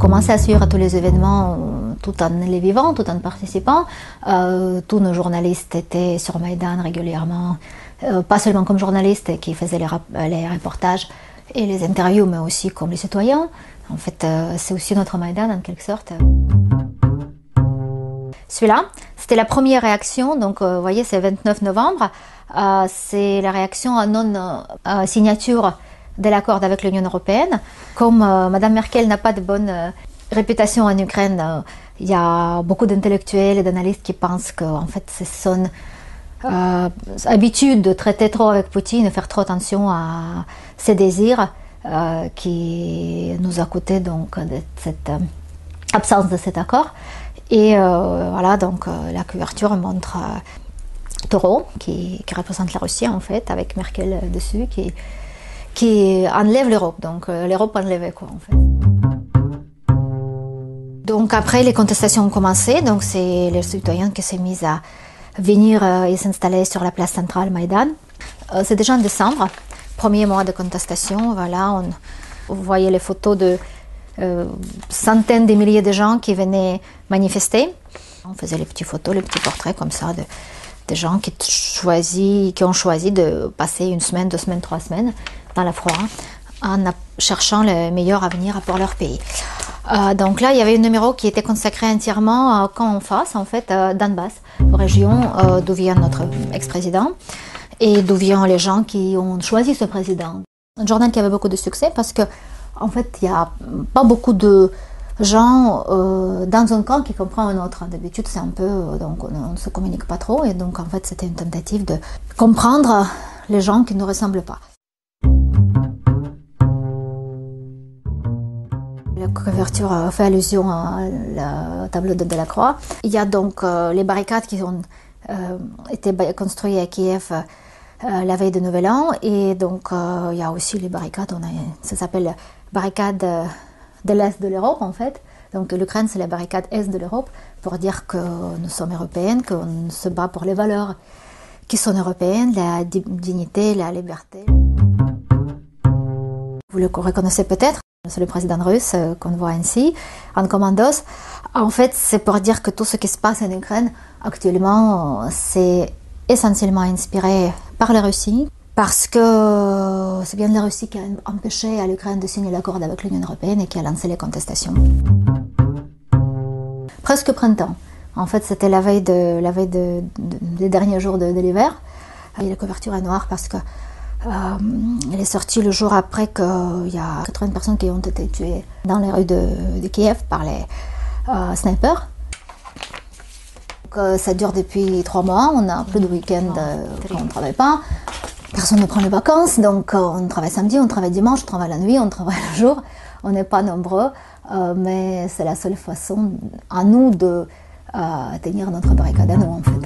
commencé à suivre tous les événements tout en les vivant, tout en participant. Tous nos journalistes étaient sur Maïdan régulièrement, pas seulement comme journalistes qui faisaient les reportages et les interviews, mais aussi comme les citoyens. En fait, c'est aussi notre Maïdan en quelque sorte. Celui-là, c'était la première réaction, donc vous voyez, c'est le 29 novembre. C'est la réaction à non-signature de l'accord avec l'Union européenne. Comme Mme Merkel n'a pas de bonne réputation en Ukraine, il y a beaucoup d'intellectuels et d'analystes qui pensent que en fait, c'est son habitude de traiter trop avec Poutine, de faire trop attention à ses désirs, qui nous a coûté donc de cette absence de cet accord. Et voilà, donc la couverture montre Taureau, qui représente la Russie en fait, avec Merkel dessus, qui enlève l'Europe. Donc l'Europe enlève quoi en fait. Donc après les contestations ont commencé, donc c'est les citoyens qui s'est mis à venir et s'installer sur la place centrale Maïdan. C'est déjà en décembre, premier mois de contestation, voilà, vous voyez les photos de centaines de milliers de gens qui venaient manifester. On faisait les petites photos, les petits portraits comme ça de gens qui ont choisi de passer une semaine, 2 semaines, 3 semaines dans la froid en cherchant le meilleur avenir pour leur pays. Donc là, il y avait un numéro qui était consacré entièrement quand on face, en fait, Donbass, région d'où vient notre ex-président et d'où viennent les gens qui ont choisi ce président. Un journal qui avait beaucoup de succès parce que en fait, il n'y a pas beaucoup de gens dans un camp qui comprennent un autre. D'habitude, c'est un peu... donc, on ne se communique pas trop. Et donc, en fait, c'était une tentative de comprendre les gens qui ne nous ressemblent pas. La couverture fait allusion à la tableau de Delacroix. Il y a donc les barricades qui ont été construites à Kiev la veille de Nouvel An. Et donc, il y a aussi les barricades, ça s'appelle barricade de l'Est de l'Europe en fait. Donc l'Ukraine c'est la barricade Est de l'Europe pour dire que nous sommes européennes, qu'on se bat pour les valeurs qui sont européennes, la dignité, la liberté. Vous le reconnaissez peut-être, c'est le président russe qu'on voit ainsi, en commandos. En fait c'est pour dire que tout ce qui se passe en Ukraine actuellement c'est essentiellement inspiré par la Russie. Parce que c'est bien la Russie qui a empêché à l'Ukraine de signer l'accord avec l'Union européenne et qui a lancé les contestations. Presque printemps. En fait, c'était la veille des derniers jours de l'hiver. Et la couverture est noire parce que elle est sortie le jour après qu'il y a 80 personnes qui ont été tuées dans les rues de Kiev par les snipers. Donc, ça dure depuis 3 mois. On n'a plus de week-end, on ne travaille pas. Personne ne prend les vacances, donc on travaille samedi, on travaille dimanche, on travaille la nuit, on travaille le jour. On n'est pas nombreux, mais c'est la seule façon à nous de tenir notre barricade à nous en fait.